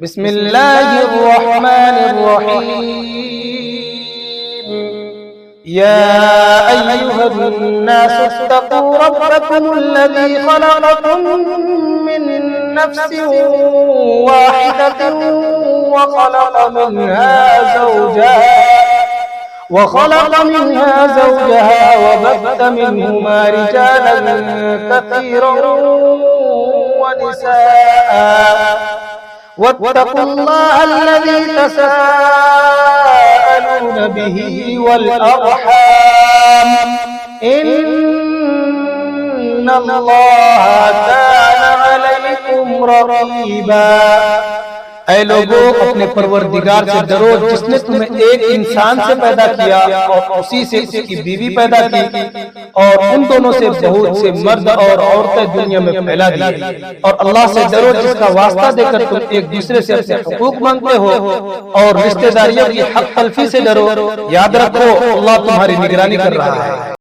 बिस्मिल्लाहिर्रहमानिर्रहीम। या अय्युहन्नास इत्तक़ू रब्बकुमुल्लज़ी ख़लक़कुम मिन नफ्सिन वाहिदतिन وخلق منها زوجها وبث منهما رجالا كثيرا ونساء واتقوا الله الذي تساءلون به والأرحام إن الله كان عليكم رقيبا। ऐ लोगों, अपने परवरदिगार से डरो जिसने तुम्हें एक इंसान से पैदा किया और उसी से उसकी बीवी पैदा की और उन दोनों से बहुत से मर्द और औरतें दुनिया में फैला दी। और अल्लाह से डरो जिसका वास्ता देकर तुम एक दूसरे से अपने हुकूक मांगते हो और रिश्तेदारियों की हक तलफी से डरो। याद रखो, अल्लाह तुम्हारी निगरानी कर रहा है।